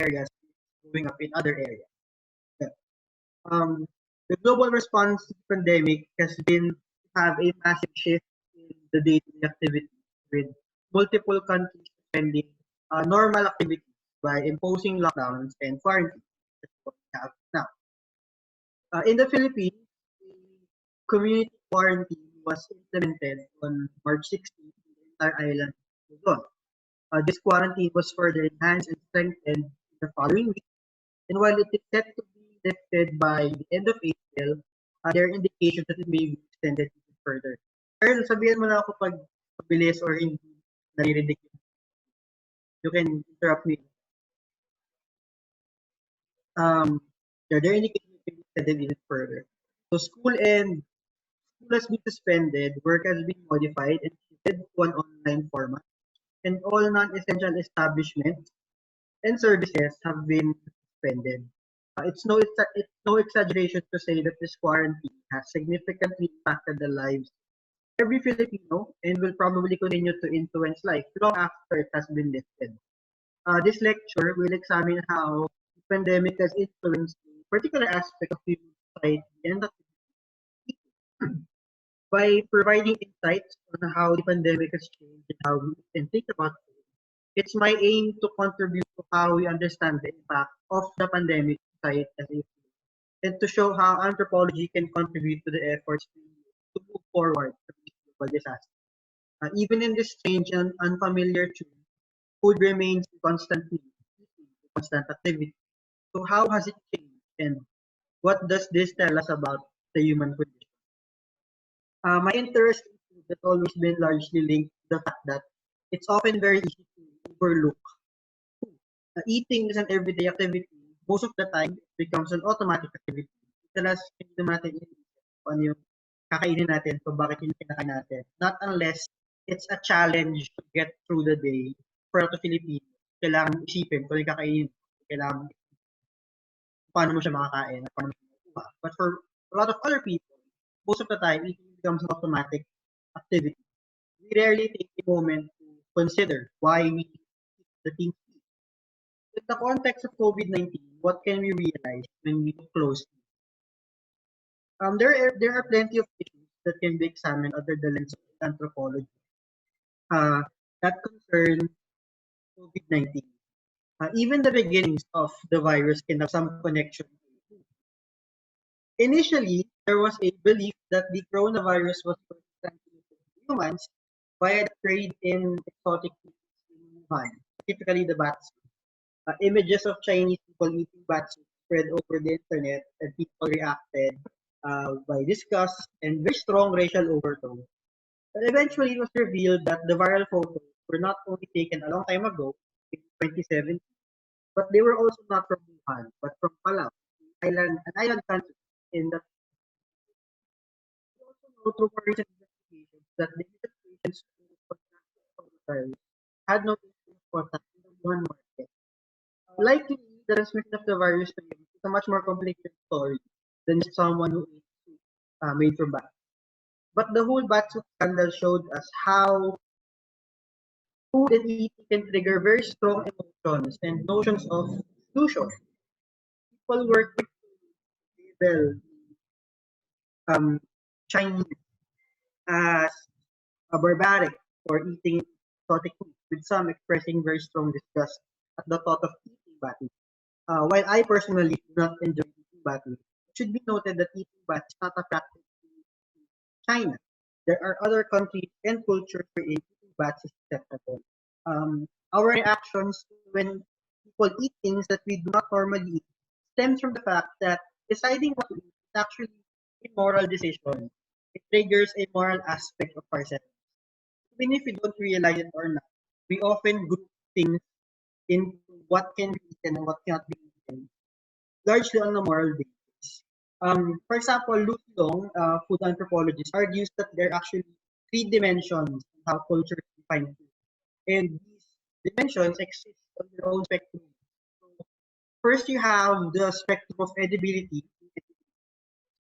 areas is going up in other areas. Yeah. The global response to the pandemic has been to have a massive shift in the day-to-day activity, with multiple countries suspending normal activities by imposing lockdowns and quarantines. That's what we have now. In the Philippines, a community quarantine was implemented on March 16th in the entire island of Luzon. This quarantine was further enhanced and strengthened the following week, and while it is set to be lifted by the end of April, there are indications that it may be extended even further. Earl, sabihan mo na ako pag mabilis or hindi naririnig. You can interrupt me. Yeah, there are indications that it may be extended even further. So school has been suspended, work has been modified and shifted to an online format, and all non-essential establishments and services have been suspended. It's no exaggeration to say that this quarantine has significantly impacted the lives of every Filipino and will probably continue to influence life long after it has been lifted. This lecture will examine how the pandemic has influenced a particular aspect of human society and the by providing insights on how the pandemic has changed and how we can think about it. It's my aim to contribute to how we understand the impact of the pandemic on society as a whole, and to show how anthropology can contribute to the efforts to move forward from this global disaster. Even in this strange and unfamiliar tune, food remains a constant need, a constant activity. So how has it changed, and what does this tell us about the human condition? My interest in food has always been largely linked to the fact that it's often very easy to overlook food. Eating is an everyday activity. Most of the time, it becomes an automatic activity. Madalas, hindi naman natin inisip kung ano yung kakainin natin, kung bakit yung kinakain natin. Not unless it's a challenge to get through the day for the Philippines. Kailangan isipin kung yung kakainin, kailangan paano mo siya makakain, at paano mo siya makuha. But for a lot of other people, most of the time, eating becomes an automatic activity. We rarely take a moment to consider why we eat the things we eat. In the context of COVID-19, what can we realize when we look closely? There are plenty of issues that can be examined under the lens of anthropology uh, that concern COVID-19. Even the beginnings of the virus can have some connection. Initially, there was a belief that the coronavirus was first transmitted to humans via the trade in exotic foods in Wuhan, typically the bat soup. Images of Chinese people eating bat soup spread over the internet, and people reacted by disgust and very strong racial overtones. But eventually, it was revealed that the viral photos were not only taken a long time ago, in 2017, but they were also not from Wuhan, but from Palau, an island country in the. We also know through more recent investigations that the patients who contracted coronavirus had no history of contact in the Wuhan market. Likely, the transmission of the virus to him is a much more complicated story than just someone who ate soup made from bats. But the whole bat soup scandal showed us how food and eating can trigger very strong emotions and notions of exclusion. People were quick to label um, Chinese as a barbaric for eating exotic food, with some expressing very strong disgust at the thought of eating bats. While I personally do not enjoy eating bats, it should be noted that eating bats is not a practice in China. There are other countries and cultures where eating bats is acceptable. Our reactions when people eat things that we do not normally eat stems from the fact that deciding what to eat is actually a moral decision. It triggers a moral aspect of ourselves. Even if we don't realize it or not, we often group things into what can be eaten and what cannot be eaten, largely on a moral basis. For example, Lucy Long, food anthropologist, argues that there are actually three dimensions in how cultures define food, and these dimensions exist on their own spectrum. So first, you have the spectrum of edibility.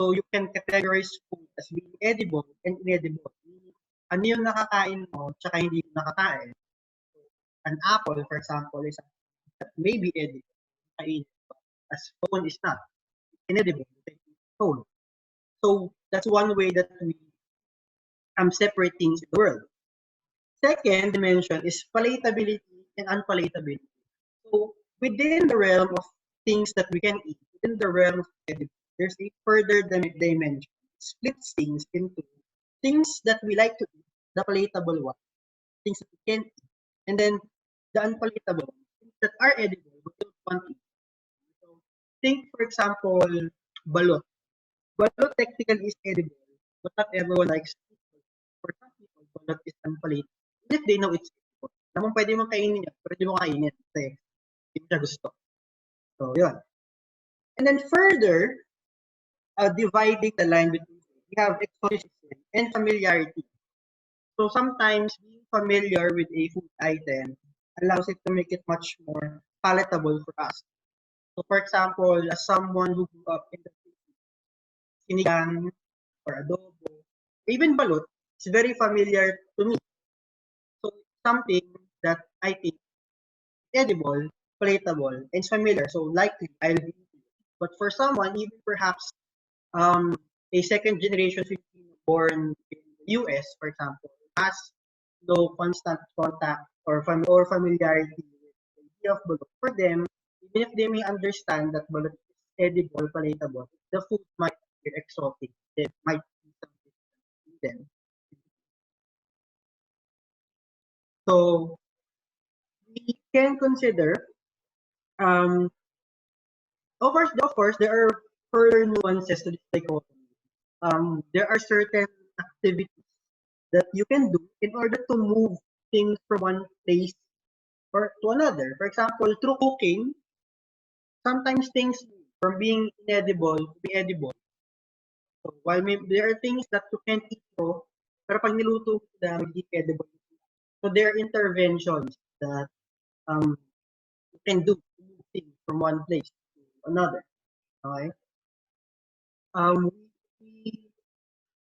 So you can categorize food as being edible and inedible. Meaning, ano yung nakakain mo, tsaka hindi mo nakakain. So, an apple, for example, is that may be edible. kainin. As phone is not. It's inedible. It's phone. So that's one way that we separate things in the world. Second dimension is palatability and unpalatability. So within the realm of things that we can eat, within the realm of edible, there's a further dimension. It splits things into things that we like to eat, the palatable one, things that we can eat, and then the unpalatable ones, things that are edible but don't want to eat. So think, for example, balot. Balot technically is edible, but not everyone likes it. For some people, balot is unpalatable. Even if they know it's edible. Alam mo, pwede mong kainin yan, pero hindi mo kainin kasi hindi mo siya gusto. So, yun. And then further, dividing the line between we have exoticism and familiarity. So sometimes being familiar with a food item allows it to make it much more palatable for us. So for example, as someone who grew up in the sinigang or adobo, even balut, it's very familiar to me. So it's something that I think is edible, palatable, and familiar. So likely I'll be eating it. But for someone, even perhaps um, a second generation Filipino born in the US, for example, has no constant contact or familiarity with the idea of bulok. For them, even if they may understand that bulok is edible, palatable, the food might be exotic. It might be something to them. So we can consider um, of course there are further nuances to this dichotomy. There are certain activities that you can do in order to move things from one place or to another. For example, through cooking, sometimes things move from being inedible to be edible. So while there are things that you can't eat raw, pero pag niluto na magiging edible. So there are interventions that um, you can do to move things from one place to another. Okay? Um, we,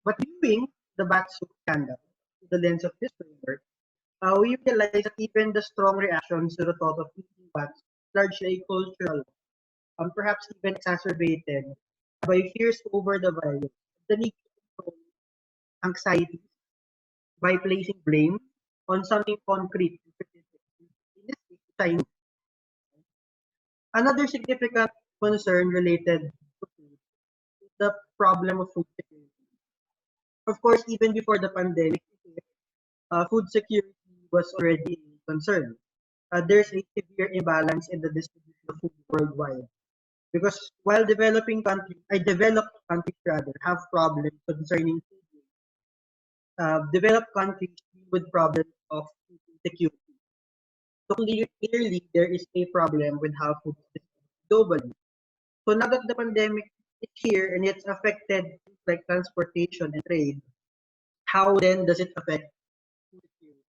but viewing the Batsu scandal through the lens of this framework, we realize that even the strong reactions to the thought of eating bats is largely cultural, perhaps even exacerbated by fears over the virus, the need to control anxiety by placing blame on something concrete. In this case, China. Another significant concern related to food is the problem of food security. Of course, even before the pandemic, food security was already a concern. There's a severe imbalance in the distribution of food worldwide. Because while developed countries rather have problems concerning food, developed countries deal with problems of food insecurity. So clearly, there is a problem with how food is distributed globally. So now that the pandemic is here and it's affected things like transportation and trade, how then does it affect food security?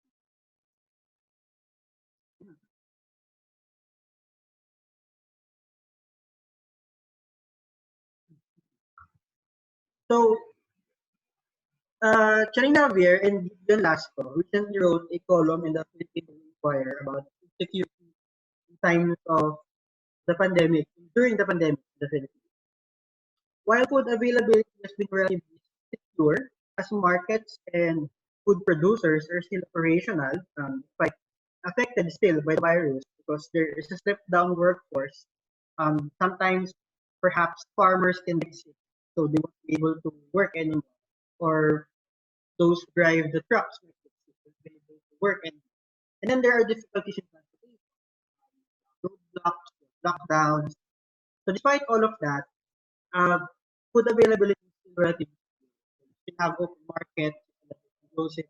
So Charing Javier and Gideon Lasco recently wrote a column in the Philippine Inquirer about food security in times of the pandemic, during the pandemic in the Philippines. While food availability has been relatively secure, as markets and food producers are still operational, but affected still by the virus because there is a stripped down workforce. Sometimes perhaps farmers can get sick, so they won't be able to work anymore. Or those who drive the trucks might get sick, won't be able to work anymore. And then there are difficulties in transportation, roadblocks, lockdowns. So despite all of that, uh, food availability is still relatively good. You have open market, grocery,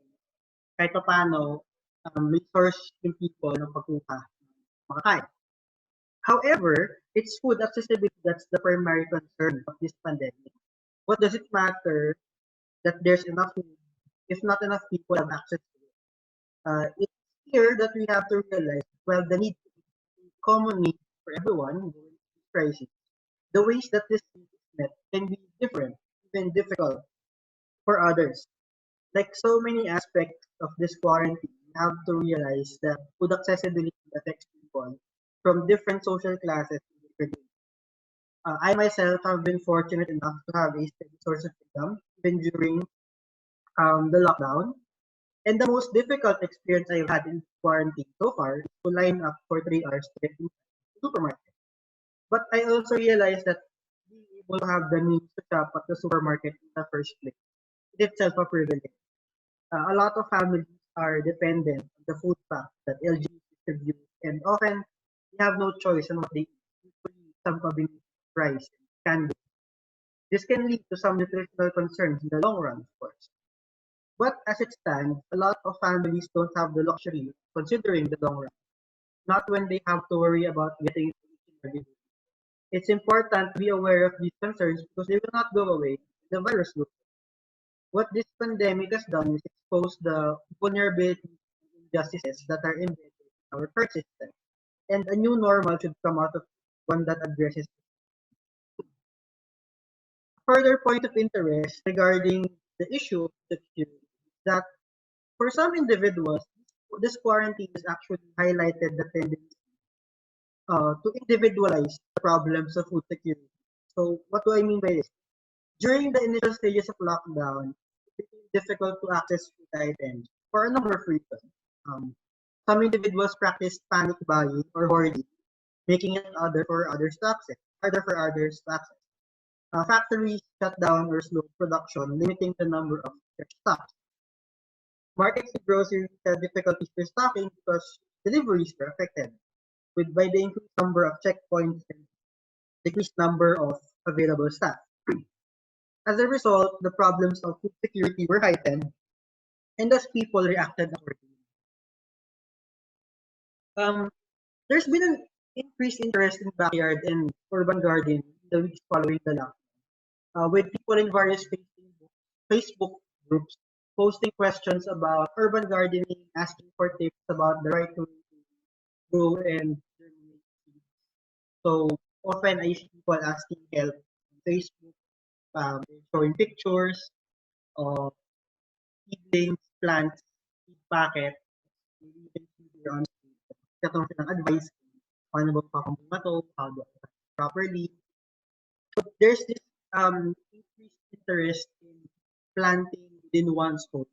kahit pa paano, may source yung people ng pagkuha ng makakain. However, it's food accessibility that's the primary concern of this pandemic. What does it matter that there's enough food if not enough people have access to it? It's here that we have to realize, well, the need to eat is a common need for everyone during this crisis. The ways that this need is met can be different, even difficult for others. Like so many aspects of this quarantine, we have to realize that food accessibility affects people from different social classes, per day. I myself have been fortunate enough to have a steady source of income even during the lockdown. And the most difficult experience I've had in quarantine so far is to line up for 3 hours to get to the supermarket. But I also realized that being able to have the means to shop at the supermarket in the first place is itself a privilege. A lot of families are dependent on the food packs that LG distributes, and often they have no choice on what they eat, usually some combination of rice and canned goods. This can lead to some nutritional concerns in the long run, of course. But as it stands, a lot of families don't have the luxury of considering the long run, not when they have to worry about getting it each and every day. It's important to be aware of these concerns because they will not go away when the virus will. What this pandemic has done is expose the vulnerabilities and injustices that are embedded in our current system, and a new normal should come out of it, one that addresses. Further point of interest regarding the issue of security is that for some individuals, this quarantine has actually highlighted the tendency to individualize the problems of food security. So what do I mean by this? During the initial stages of lockdown, it became difficult to access food items for a number of reasons. Um, some individuals practiced panic buying or hoarding, making it harder for others to access. Factories shut down or slowed production, limiting the number of fresh stocks. Markets and groceries had difficulties restocking because deliveries were affected with by the increased number of checkpoints and decreased number of available staff. As a result, the problems of food security were heightened, and thus people reacted accordingly. Um, there's been an increased interest in backyard and urban gardening in the weeks following the lockdown, with people in various Facebook groups posting questions about urban gardening, asking for tips about the right way to grow and germinate seeds. So often I see people asking help on Facebook, showing pictures of seedlings, plants, seed packet. Maybe you can see here on screen. Katong silang advice kung paano ba papamuga to, how do I plant it properly. So there's this increased interest in planting within one's home,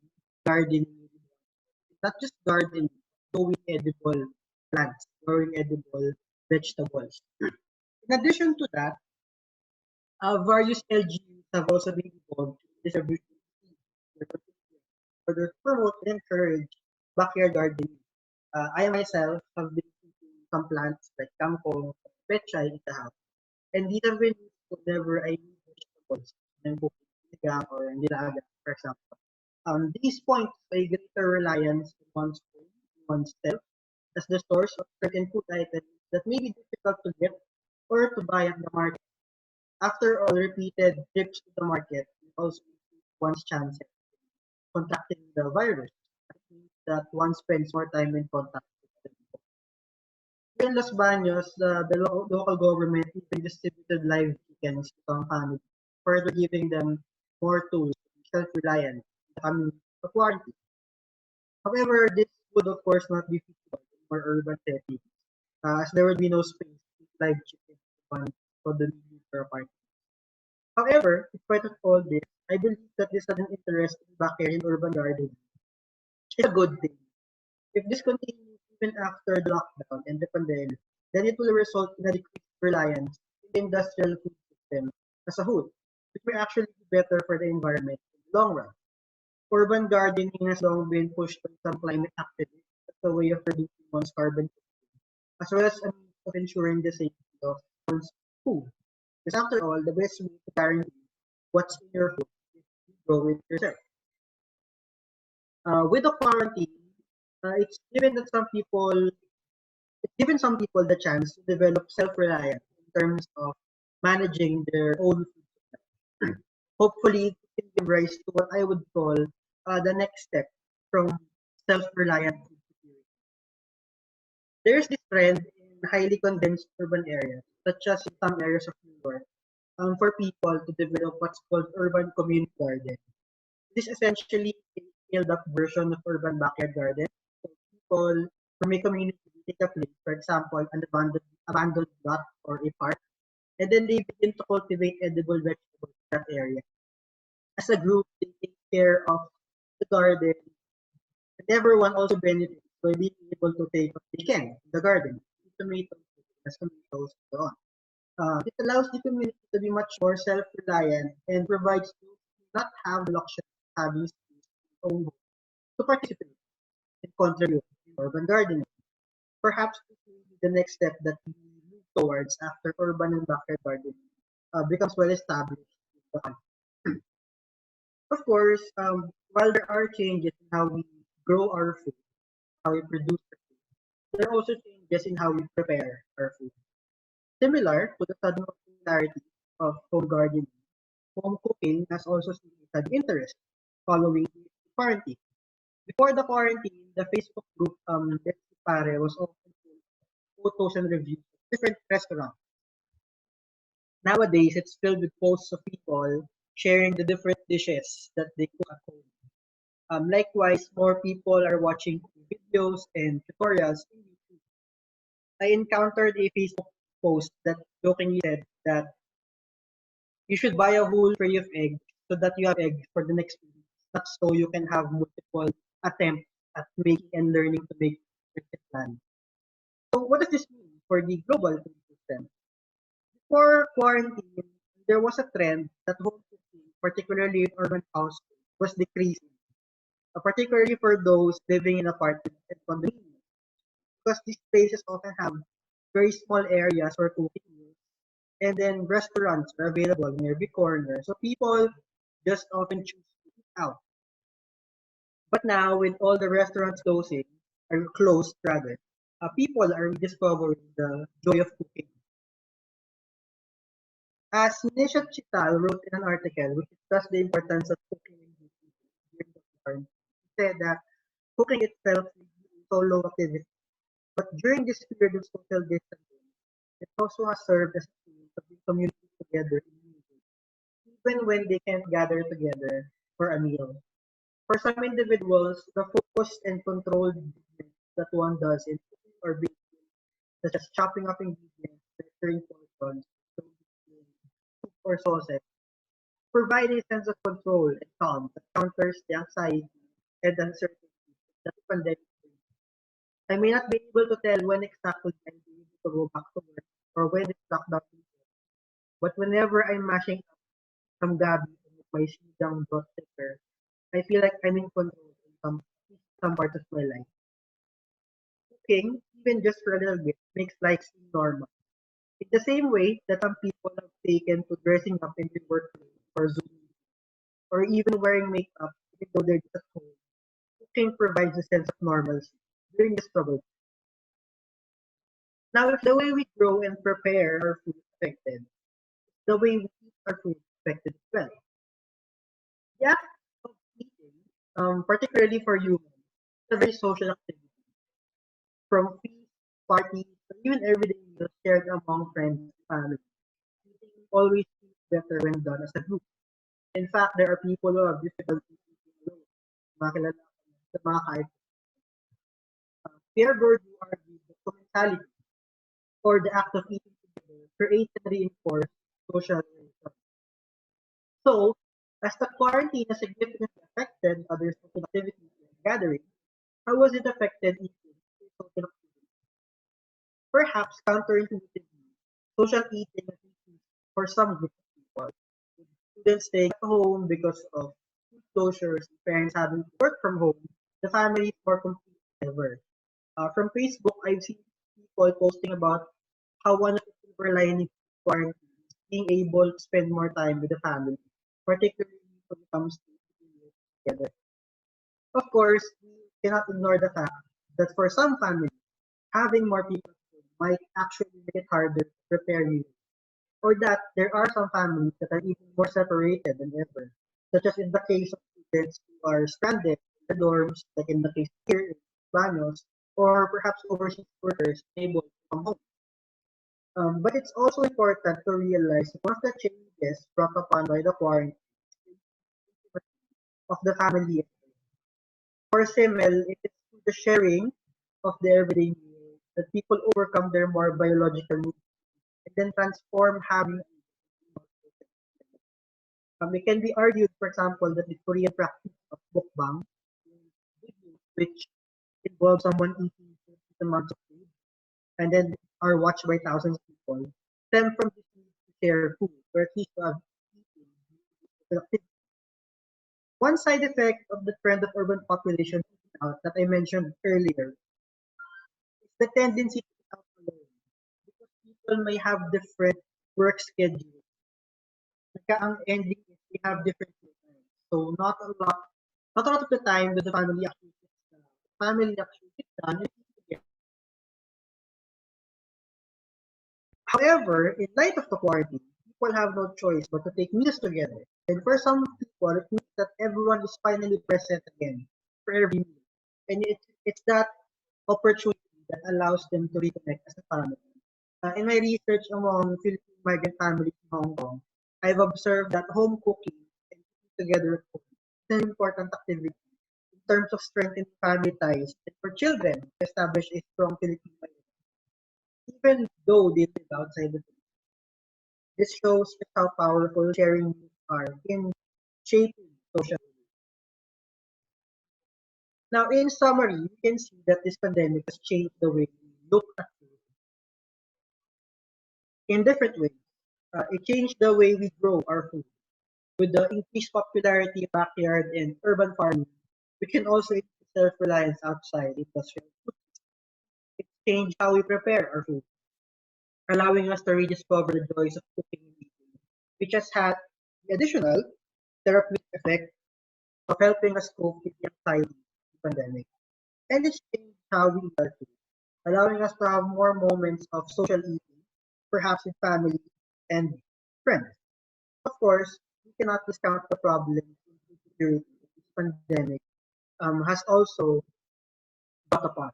gardening within one's home. Not just gardening, growing edible plants, growing edible vegetables. In addition to that, various LGUs have also been involved in distributing seeds in order to promote and encourage backyard gardening. I myself have been keeping some plants like kangkong, pechay in the house. And these have been used whenever I need vegetables, and cooking sinigang or nilaga, for example. These points to a greater reliance on one's home, oneself, as the source of certain food items that may be difficult to get or to buy at the market. After all repeated trips to the market, it also increase one's chances of contracting the virus. That means that one spends more time in contact with other people. Here in Los Baños, the local government even distributed live chickens to some families, further giving them more tools to be self-reliant in the coming of quarantine. However, this would of course not be feasible in more urban settings, as there would be no space to keep live chickens for the need for a party. However, in spite of all this, I believe that this sudden interest in backyard and urban gardening is a good thing. If this continues even after the lockdown and the pandemic, then it will result in a decreased reliance in the industrial food system as a whole, which may actually be better for the environment in the long run. Urban gardening has long been pushed by some climate activists as a way of reducing one's carbon, as well as a means of ensuring the safety of one's food. Because after all, the best way to guarantee what's in your food is to grow it yourself. With the quarantine, it's given some people the chance to develop self-reliance in terms of managing their own food supply. Hopefully, it can give rise to what I would call the next step from self-reliant food security. There's this trend in highly condensed urban areas, such as in some areas of New York, for people to develop what's called urban community garden. This is essentially a scaled-up version of urban backyard garden. So people from a community take a place, for example, an abandoned abandoned lot or a park, and then they begin to cultivate edible vegetables in that area. As a group, they take care of the garden, and everyone also benefits by being able to take what they can in the garden, tomatoes, tomatoes, and so on. It allows the community to be much more self-reliant and provides those who do not have the luxury of having space in their own home to participate and contribute in urban gardening. Perhaps this will be the next step that we move towards after urban and backyard gardening becomes well established in the country. Of course, while there are changes in how we grow our food, how we produce our food, there are also changes in how we prepare our food. Similar to the sudden popularity of home gardening, home cooking has also seen a sudden interest following the quarantine. Before the quarantine, the Facebook group Let's Pare was often full of photos and reviews of different restaurants. Nowadays, it's filled with posts of people sharing the different dishes that they cook at home. Likewise, more people are watching videos and tutorials in YouTube. I encountered a Facebook post that jokingly said that you should buy a whole tray of eggs so that you have eggs for the next 2 weeks. Not so you can have multiple attempts at making and learning to make a plan. So what does this mean for the global food system? Before quarantine, there was a trend that home cooking, particularly in urban households, was decreasing, particularly for those living in apartments and condominiums, because these places often have very small areas for cooking meals, and then restaurants are available in every corner. So people just often choose to eat out. But now, with all the restaurants closing, or closed rather, people are rediscovering the joy of cooking. As Nisha Chital wrote in an article which discussed the importance of cooking in during the quarantine, he said that cooking itself is a solo activity, but during this period of social distancing, it also has served as a tool to bring communities together in unity, even when they can't gather together for a meal. For some individuals, the focused and controlled movement that one does in cooking or baking, such as chopping up ingredients, measuring portions, soup or sauces, provide a sense of control and calm that counters the anxiety and uncertainty that the pandemic brings. I may not be able to tell when exactly I'll be able to go back to work or when this lockdown will end, but whenever I'm mashing up some gabi with my sinigang broth sticker, I feel like I'm in control in some part of my life. Cooking, even just for a little bit, makes life seem normal. In the same way that some people have taken to dressing up in their workplace or Zoom, or even wearing makeup even though they're just at home, cooking provides a sense of normalcy during the struggle. Now, if the way we grow and prepare our food is affected, the way we eat our food is affected as well. The act of eating, particularly for humans, is a very social activity. From feasts, parties, or even everyday meals shared among friends and family, eating always feels better when done as a group. In fact, there are people who have difficulty eating alone. Mga kilala ko sa mga kahit Pierre Bourdieu argued that commensality, or the act of eating together, creates and reinforces social relations. So, as the quarantine has significantly affected other social activities and gatherings, how was it affected eating social activities? Perhaps counterintuitively, social eating has increased for some groups of people, with students staying at home because of school closures, parents having to work from home, the family is more complete than ever. From Facebook, I've seen people posting about how one of the silver linings of quarantine is being able to spend more time with the family, particularly when it comes to eating meals together. Of course, we cannot ignore the fact that for some families, having more people at home might actually make it harder to prepare meals, or that there are some families that are even more separated than ever, such as in the case of students who are stranded in the dorms, like in the case here in Baños, or perhaps overseas workers unable to come home. But it's also important to realize that one of the changes brought upon by the quarantine of the family. For Simmel, it is through the sharing of the everyday meals that people overcome their more biological needs and then transform habits. It can be argued, for example, that the Korean practice of mukbang, which involves someone eating certain amounts of food and then are watched by thousands of people, stem from this need to share food, or at least to have eating productivity. One side effect of the trend of urban population that I mentioned earlier is the tendency to eat out alone because people may have different work schedules. Ang ending is we have different times. So not a lot of the time with the family actually sits down. Family actually sits down and eats together. However, in light of the quarantine, people have no choice but to take meals together. And for some people, it means that everyone is finally present again for every meal. And it's that opportunity that allows them to reconnect as a family. In my research among Philippine migrant families in Hong Kong, I've observed that home cooking and eating together at home is an important activity in terms of strengthening family ties and for children to establish a strong Philippine identity, even though they live outside the Philippines. This shows just how powerful sharing meals are in shaping social life. Now, in summary, we can see that this pandemic has changed the way we look at food in different ways. It changed the way we grow our food. With the increased popularity of backyard and urban farming, we can also increase self-reliance outside industrial food. It changed how we prepare our food, allowing us to rediscover the joys of cooking and eating, which has had the additional therapeutic effect of helping us cope with the anxiety of the pandemic. And it's changed how we eat our food, allowing us to have more moments of social eating, perhaps with family and friends. Of course, we cannot discount the problem in insecurity that this pandemic has also brought upon.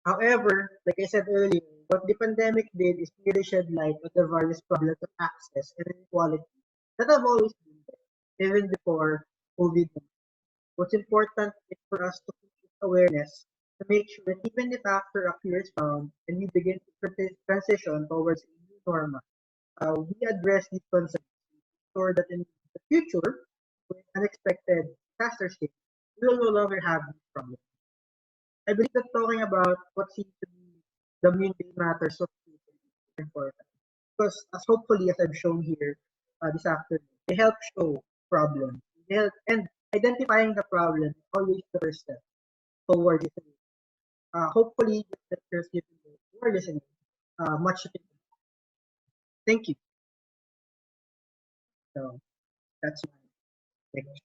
However, like I said earlier, what the pandemic did is really shed light on the various problems of access and inequality that have always been there, even before COVID-19. What's important is for us to keep awareness to make sure that even if after a cure is found and we begin to transition towards a new normal, we address these concerns ensure that in the future, when unexpected disasters hit, we will no longer have these problems. I believe that talking about what seems to be the mundane matters of food is important. Because as hopefully as I've shown here this afternoon, they help show problems. They help, and identifying the problem is always the first step towards it. Hopefully this lecture has given you who are listening much to think about. Thank you. So that's my lecture.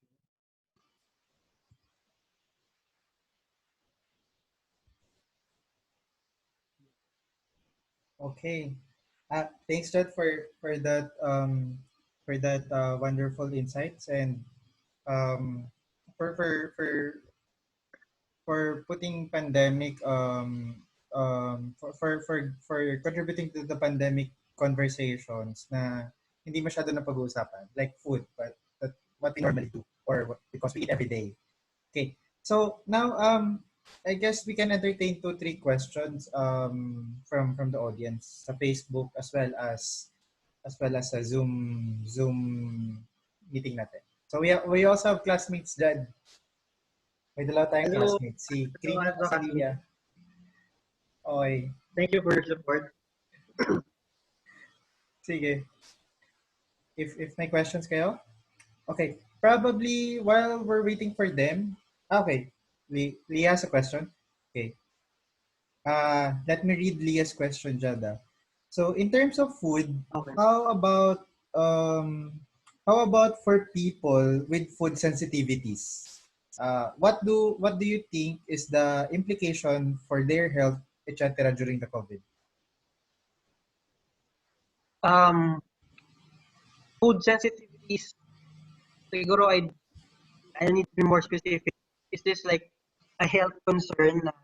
Okay. Thanks, Jud, for that wonderful insights and um, for for for for putting pandemic for contributing to the pandemic conversations na hindi masyado na pag-uusapan like food but what we normally do or because we eat every day. Okay. So now I guess we can entertain two three questions from the audience sa Facebook as well as sa Zoom meeting natin. So we also have classmates dyan. May dalawa tayong Hello, classmates. Si hello, Cream at si Advocacy. Lia. Okay. Thank you for your support. Sige. If may questions kayo? Okay. Probably while we're waiting for them. Okay. Lia has a question. Okay. Let me read Leah's question, Jada. So, in terms of food, Okay. how about um, how about for people with food sensitivities? What do you think is the implication for their health, etc. during the COVID? Um, Food sensitivities, siguro I need to be more specific. Is this like a health concern na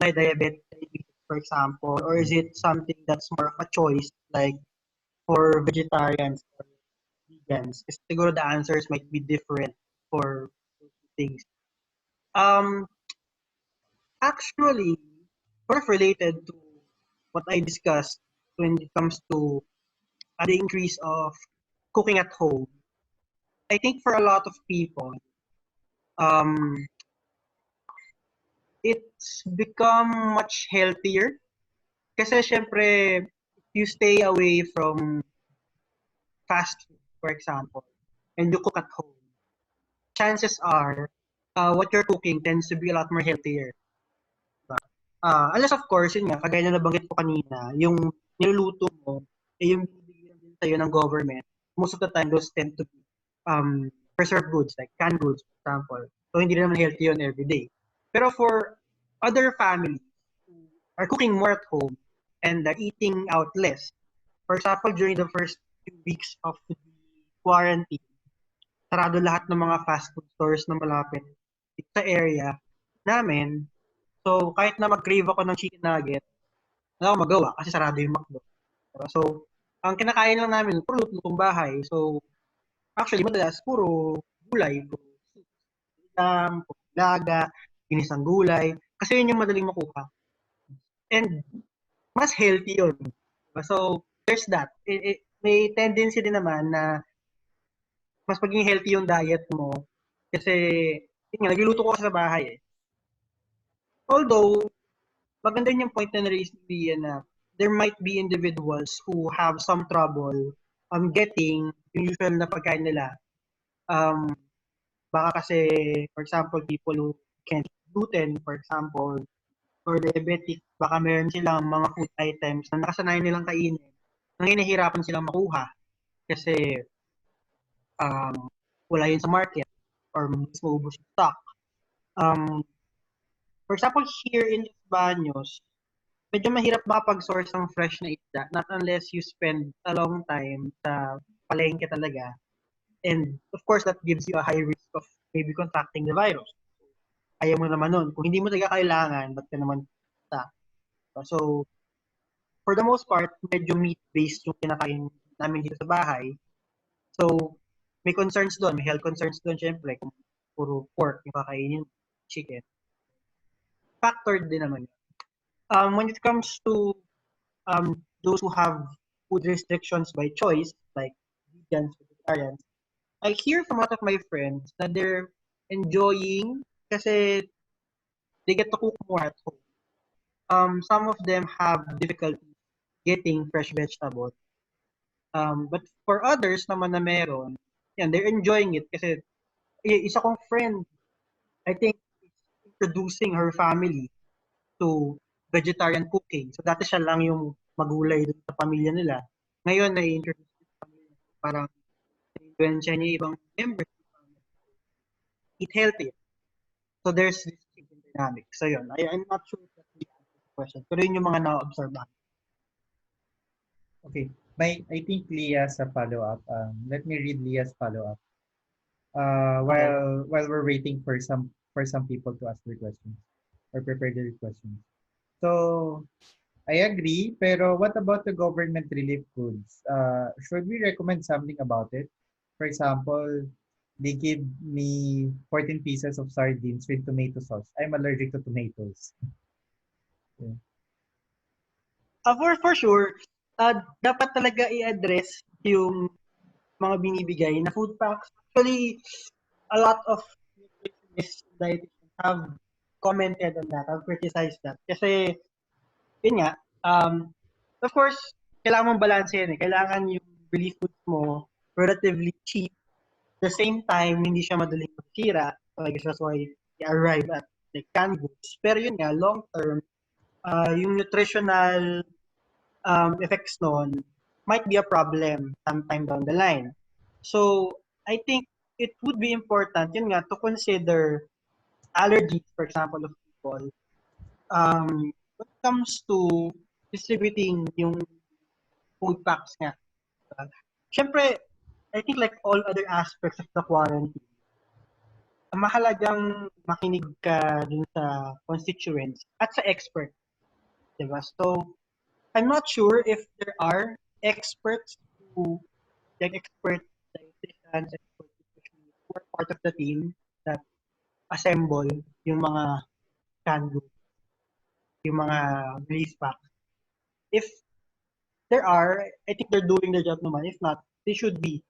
may diabetes, for example, or is it something that's more of a choice, like for vegetarians or vegans? Kasi siguro the answers might be different for those things. Um, Actually, sort of related to what I discussed when it comes to the increase of cooking at home, I think for a lot of people, um, it's become much healthier. Kasi syempre, if you stay away from fast food, for example, and you cook at home, chances are what you're cooking tends to be a lot more healthier. Diba? Unless of course, yun nga, kagaya na nabanggit ko kanina, yung niluluto mo, yung binibigyan din sa'yo ng government, most of the time, those tend to be preserved goods, like canned goods, for example. So, hindi naman healthy yun every day. Pero for other families who are cooking more at home and are eating out less, for example, during the first few weeks of the quarantine, sarado lahat ng mga fast food stores na malapit sa area namin. So, kahit na mag-crave ako ng chicken nugget, wala akong magawa kasi sarado yung McDo. Diba? So, ang kinakain lang namin, puro lutong bahay. So, actually, madalas, puro gulay, puro ulam, puro laga, ginisang gulay. Kasi yun yung madaling makuha. And, mas healthy yun. Diba? So, there's that. May tendency din naman na mas maging healthy yung diet mo. Kasi, yun nga, nagluluto ko kasi sa bahay eh. Although, maganda yung point na na-raise ni Ian na there might be individuals who have some trouble getting yung usual na pagkain nila. Baka kasi, for example, people who can't eat gluten, for example, or diabetic, baka meron silang mga food items na nakasanayan nilang kainin, na hinahirapan silang makuha kasi wala yun sa market or mas maubos yung stock. For example, here in Baños, medyo mahirap makapag-source ng fresh na isda, not unless you spend a long time sa palengke talaga. And of course, that gives you a high risk of maybe contracting the virus. Ayaw mo naman nun. Kung hindi mo talaga kailangan, ba't ka naman sa? So, for the most part, medyo meat-based yung kinakain namin dito sa bahay. So, may concerns doon. May health concerns doon, syempre. Kung puro pork yung kakainin, chicken. Factored din naman. When it comes to those who have food restrictions by choice, like vegans, vegetarians, I hear from a lot of my friends that they're enjoying kasi they get to cook more at home. Some of them have difficulty getting fresh vegetables. But for others naman na meron, yan, they're enjoying it kasi isa kong friend, I think, is introducing her family to vegetarian cooking. So dati siya lang yung magulay dun sa pamilya nila. Ngayon, na-introduce yung pamilya. Parang na-influensya niya ibang members eat healthy. So there's this dynamic. So yun, I'm not sure if that really answers the question. Pero yun yung mga na-observe. Okay. I think Leah sa follow-up. Let me read Leah's follow-up. While we're waiting for some people to ask their questions or prepare their questions. So I agree, pero what about the government relief goods? Should we recommend something about it? For example, they give me 14 pieces of sardines with tomato sauce. I'm allergic to tomatoes. Yeah. For sure, dapat talaga i-address yung mga binibigay na food packs. Actually, a lot of nutritionists and dietitians have commented on that, have criticized that. Kasi, yun nga, of course, kailangan mong balance yan eh. Kailangan yung relief foods mo relatively cheap. At the same time, hindi siya madaling masira. So I guess that's why they arrive at like canned goods. Pero yun nga, long term, yung nutritional effects nun might be a problem sometime down the line. So, I think it would be important, yun nga, to consider allergies, for example, of people. When it comes to distributing yung food packs nga. Siyempre, I think like all other aspects of the quarantine, mahalagang makinig ka dun sa constituents at sa expert. Diba? So, I'm not sure if there are experts who, like expert dietitians, expert nutritionists who are part of the team that assemble yung mga canned goods, yung mga release packs. If there are, I think they're doing their job naman. If not, they should be.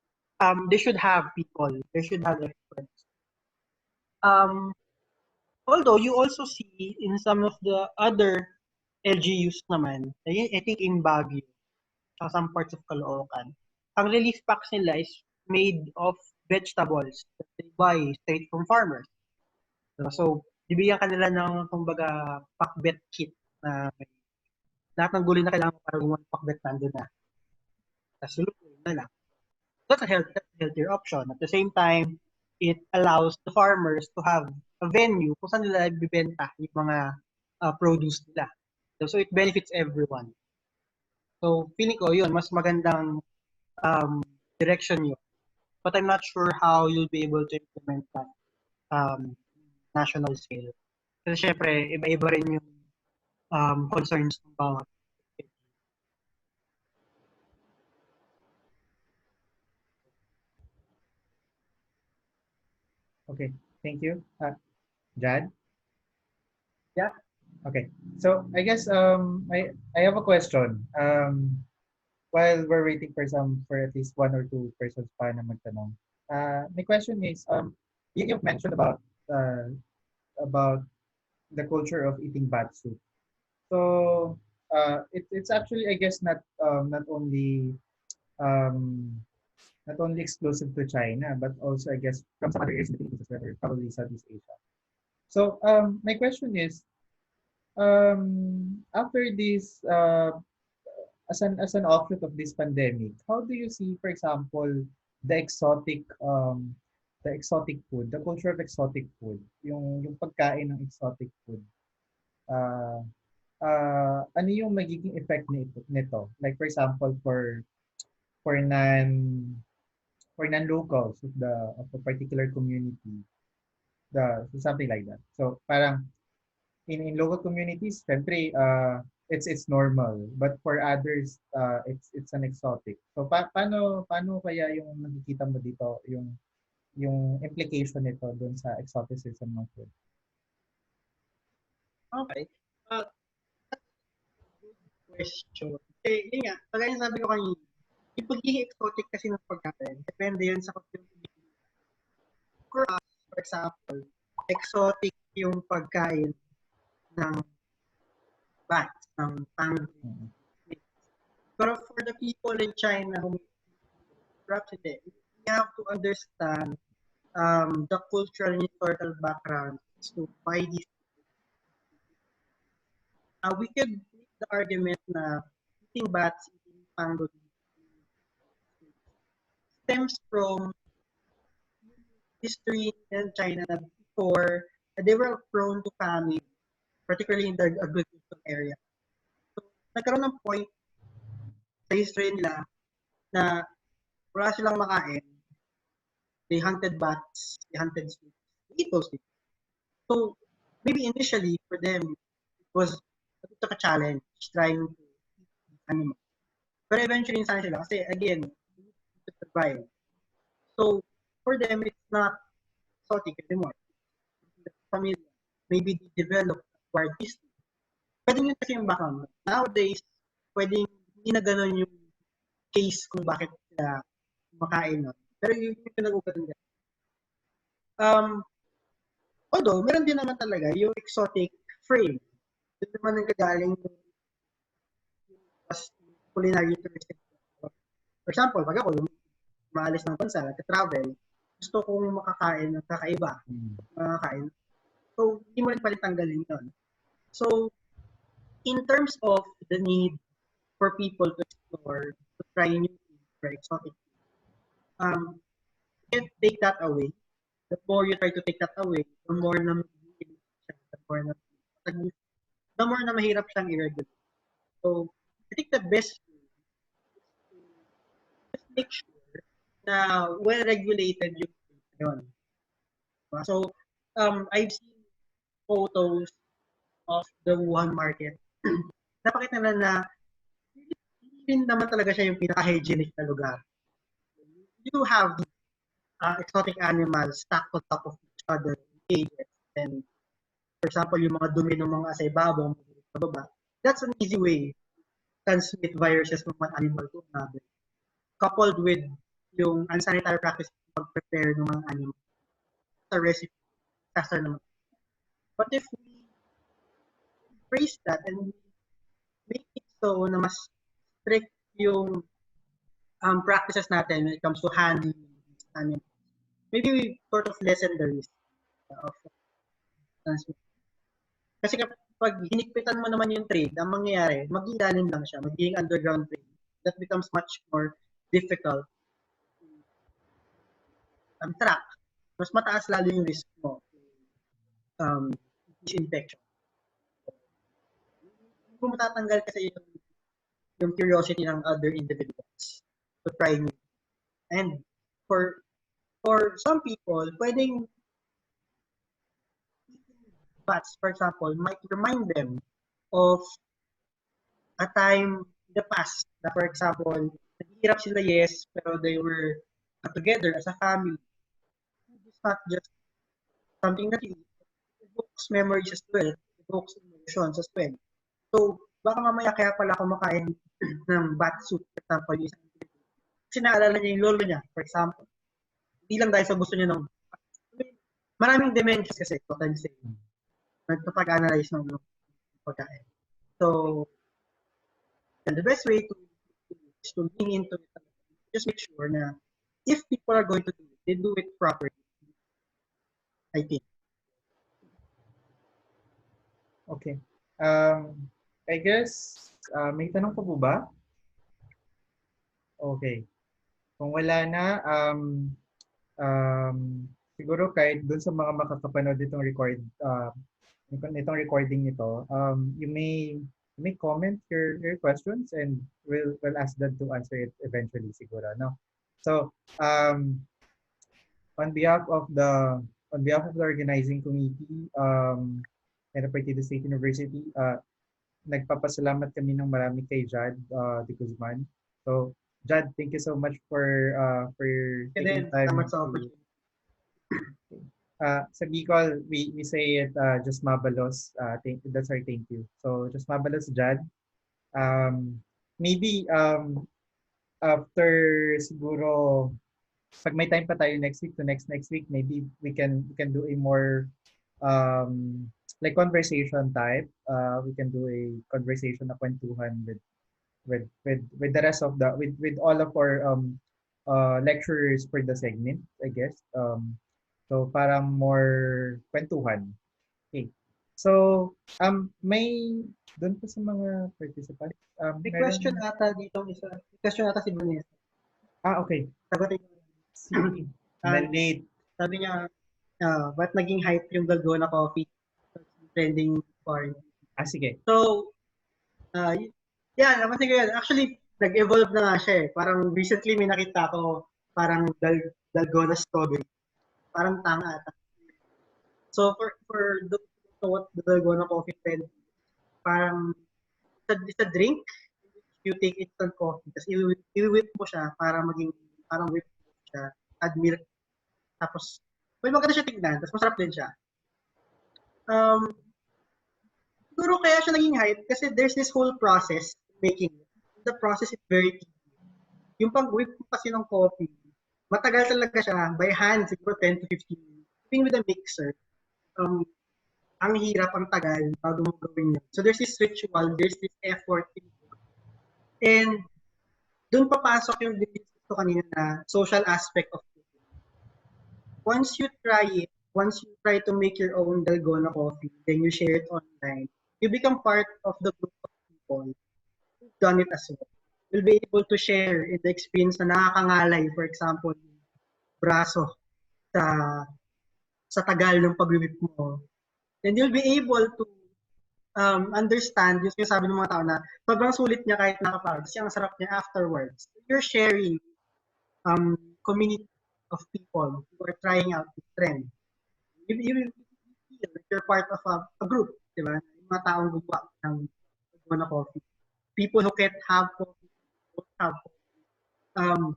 They should have people. They should have experts. Um, Although you also see in some of the other LGUs naman, I think in Baguio, sa some parts of Caloocan, ang relief packs nila is made of vegetables that they buy straight from farmers. So, bibigyan ka nila ng, kumbaga, pakbet kit na may lahat ng gulay na kailangan mo para gumawa ng pakbet nandun na. Tapos lulutuin na lang. That's a healthier option. At the same time, it allows the farmers to have a venue kung saan nila ibibenta yung mga produce nila. So it benefits everyone. So feeling ko yun, mas magandang direction yun. But I'm not sure how you'll be able to implement that national scale. Kasi syempre, iba-iba rin yung concerns ng bawat. Okay, thank you. Jad? Yeah. Okay. So I guess I have a question. While we're waiting for at least one or two persons pa na magtanong. My question is you mentioned about the culture of eating bat soup. So it's actually I guess um not only exclusive to China but also I guess from some other areas in the Philippines as well, or probably Southeast Asia. So my question is after this as an offshoot of this pandemic, how do you see, for example, the exotic food, the culture of exotic food, yung pagkain ng exotic food? Ano yung magiging effect nito? Like for example, for non for non-locals of a particular community, something like that. So parang in local communities, syempre, it's normal. But for others, it's an exotic. So paano kaya yung nakikita mo dito yung implication nito dun sa exoticism ng food? Okay. Question. Eh, yun nga, kagaya sabi ko kanina, yung pagiging exotic kasi ng pagkain, depende yun sa community. For example, exotic yung pagkain ng bats, ng pangolin. Pero for the people in China who perhaps hindi, we have to understand the cultural and historical background to why these we could make the argument na eating bats, eating pangolin stems from history in China na before they were prone to famine, particularly in the agricultural area. So, nagkaroon ng point sa history nila na wala silang makain. They hunted bats, they hunted snakes, they eat those things. So, maybe initially for them, it was a bit of a challenge trying to eat animals. Pero eventually, nasanay sila kasi again, they need to survive. So, for them, it's not exotic anymore. Familiar. Maybe they develop acquired history. Pwede yun kasi yung background. Nowadays, pwedeng hindi na ganun yung case kung bakit sila makain nun. Pero yun yung pinag-ugat nila. Although, meron din naman talaga yung exotic frame. Ito naman ang kagaling yung culinary tourism. For example, pag ako yung maalis ng bansa, nag-travel, gusto kong makakain ng kakaiba. Makakain. So, hindi mo rin pala tanggalin yun. So, in terms of the need for people to explore, to try new things, for exotic you can't take that away. The more you try to take that away, the more na the more na mahirap siyang i-regulate. So, I think the best way is to just make sure na well-regulated yung yun. So, I've seen photos of the Wuhan market. Napakita nila na hindi rin naman talaga siya yung pinaka-hygienic na lugar. You have exotic animals stacked on top of each other in cages. And for example, yung mga dumi ng mga sa ibabaw, sa baba. That's an easy way transmit viruses from one animal to another. Coupled with yung unsanitary practice pag-prepare ng mga animal sa recipe, disaster naman. But if we phrase that and make it so na mas strict yung practices natin when it comes to handling animals, maybe we sort of lessen the risk of transmission. Kasi kapag hinikpitan mo naman yung trade, ang mangyayari, mag-ilalim lang siya, magiging underground trade. That becomes much more difficult to track. Mas mataas lalo yung risk mo infection. Kung matatanggal kasi yung curiosity ng other individuals to try new. And for some people, pwedeng bats, for example, might remind them of a time in the past na, for example, naghihirap sila, yes, pero they were together as a family. It's not just something that you evokes memories as well, evokes emotions as well. So, baka mamaya kaya pala kumakain ng bat soup, for example, yung isang kasi naalala niya yung lolo niya, for example. Hindi lang dahil sa gusto niya ng maraming dimensions kasi, what I'm saying. Nagpapag-analyze ng pagkain. So, and the best way to is to lean into it. Just make sure na if people are going to do it, they do it properly. I think. Okay. I guess, may tanong pa po ba? Okay. Kung wala na, siguro kahit dun sa mga makakapanood itong itong recording nito, you may comment your questions and we'll ask them to answer it eventually siguro, no? So, on behalf of the organizing committee and the Partido State University, nagpapasalamat kami ng marami kay Jad De Guzman. So, Jad, thank you so much for taking time. Sa Bicol, we say it just mabalos. That's our thank you. So, just mabalos, Jad. Maybe after siguro pag may time pa tayo next week to next week, maybe we can do a more like conversation type. We can do a conversation na kwentuhan with the rest of with all of our lecturers for the segment, I guess. So parang more kwentuhan. Okay. So may doon pa sa mga participants. May question ata dito isa. May question ata si Baños. Okay. Sagutin ko. Sige. Late. Sabi niya, ba't naging hype yung Dalgona coffee? Trending foreign. Sige. So, yeah, napansin ko yan. Actually, nag-evolve na nga siya eh. Parang recently may nakita ko parang Dalgona strawberry. Parang tanga ata. So, for the Dalgona coffee trend, parang it's a drink. You take instant coffee. Tapos i-whip mo siya para maging parang whip siya. Add milk. Tapos, may maganda siya tignan. Tapos masarap din siya. Siguro kaya siya naging hype kasi there's this whole process making it. The process is very tedious. Yung pag-whip kasi ng coffee, matagal talaga siya by hand, siguro 10 to 15 minutes. Even with a mixer, ang hirap, ang tagal bago mo gawin yun. So there's this ritual, there's this effort involved. And doon papasok yung dito kanina na social aspect of it. Once you try it, once you try to make your own Dalgona coffee, then you share it online, you become part of the group of people who've done it as well. You'll be able to share in the experience na nakakangalay, for example, braso sa tagal ng pag-whip mo. And you'll be able to understand yung sinasabi ng mga tao na sobrang sulit niya kahit nakapagod kasi ang sarap niya afterwards. You're sharing community of people who are trying out this trend. You feel like you're part of a group, di ba? Yung mga taong gumawa ng coffee. People who can't have coffee, don't have coffee.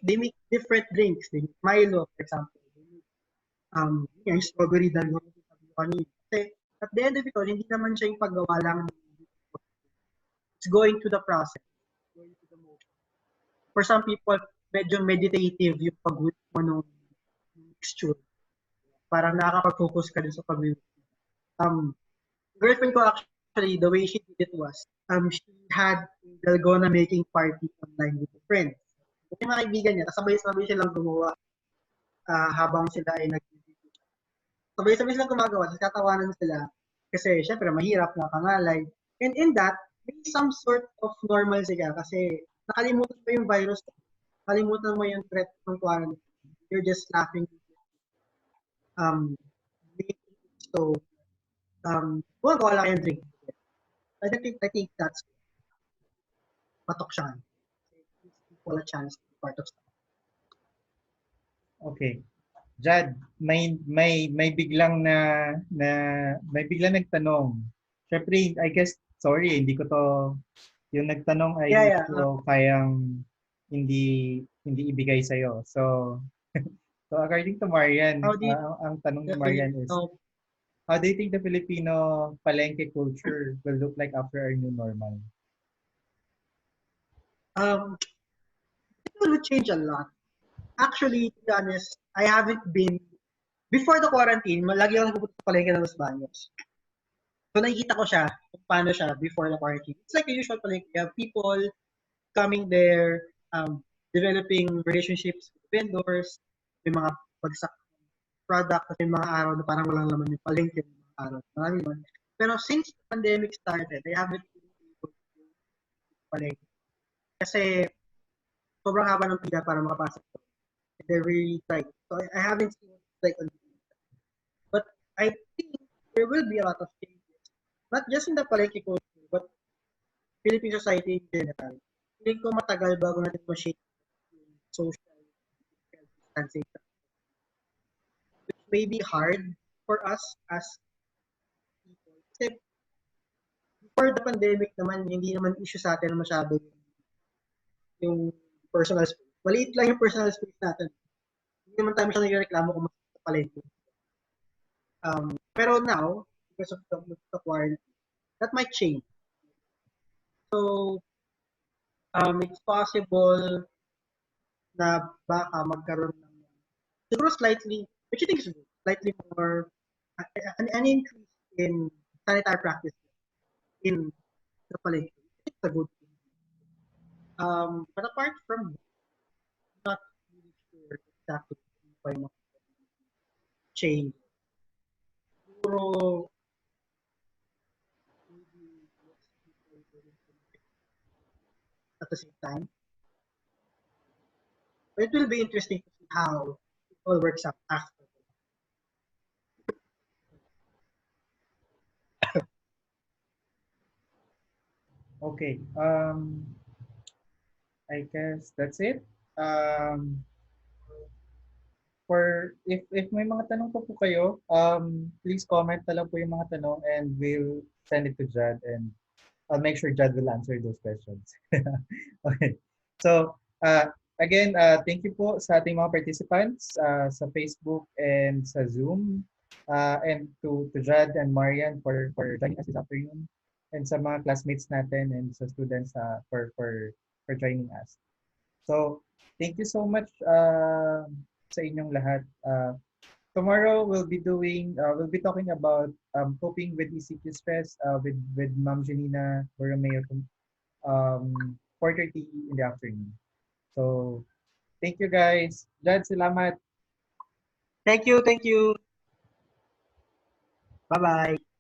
They make different drinks. They make Milo, for example. They make yung strawberry dalgona. Kasi at the end of it all, hindi naman siya yung paggawa lang. it's going through the process, going through the motion. For some people, medyo meditative yung pag-whip mo nung mixture. Parang nakakapag-focus ka din sa pag-whip. Girlfriend ko actually, the way she did it was, she had a dalgona making party online with a friend. Yung mga kaibigan niya, sabay-sabay silang gumawa habang sila ay sabay-sabay silang gumagawa, tatawanan sila. Kasi syempre mahirap, nakakangalay. And in that, may some sort of normalcy ka kasi nakalimutan mo yung virus, nakalimutan mo yung threat ng quarantine. You're just laughing. So, gumagawa lang yung drink. I think that's patok siya. Gives people a chance to be part of stuff. Okay. Jad, may biglang may biglang nagtanong. Syempre, I guess, sorry, hindi ko to, yung nagtanong ay hindi ko kayang hindi ibigay sa'yo. So, according to Marian, ang tanong ni Marian is, how do you think the Filipino palengke culture will look like after our new normal? It will change a lot. Actually, to be honest, I haven't been, before the quarantine, lagi ako nagpupunta sa palengke ng Los Baños. So nakikita ko siya, kung paano siya before the quarantine. It's like a usual palengke. You have people coming there, developing relationships with vendors, may mga bagsak product, at may mga araw na parang walang laman yung palengke, may mga araw. Marami naman. Pero since the pandemic started, I haven't been able to go to palengke. Kasi sobrang haba ng pila para makapasok. They're really tight. So I haven't seen it like on the But I think there will be a lot of changes. Not just in the palengke culture, but Philippine society in general. Feeling ko matagal bago natin ma-shape yung social distancing. Which may be hard for us as people. Kasi before the pandemic naman, hindi naman issue sa atin masyado yung personal space. Maliit lang yung personal space natin. Hindi naman tayo masyadong nagreklamo kung mas sa palengke. Pero now, because of the quarantine, that might change. So, it's possible na baka magkaroon ng siguro slightly, which I think is good, slightly more, an increase in sanitary practice in the palengke. It's a good thing. But apart from that, I'm not really sure exactly why not change. Siguro, maybe at the same time. But it will be interesting to see how it all works out after. Okay. I guess that's it. For if may mga tanong pa po kayo, please comment na lang po yung mga tanong and we'll send it to Jad and I'll make sure Jad will answer those questions. Okay. So, again, thank you po sa ating mga participants sa Facebook and sa Zoom. And to Jad and Marian for joining us this afternoon and sa mga classmates natin and sa students for joining us. So, thank you so much sa inyong lahat. Tomorrow we'll be talking about coping with ECQ stress with Ma'am Janina Borromeo 4:30 in the afternoon. So, thank you guys. Jad, salamat. Thank you. Bye-bye.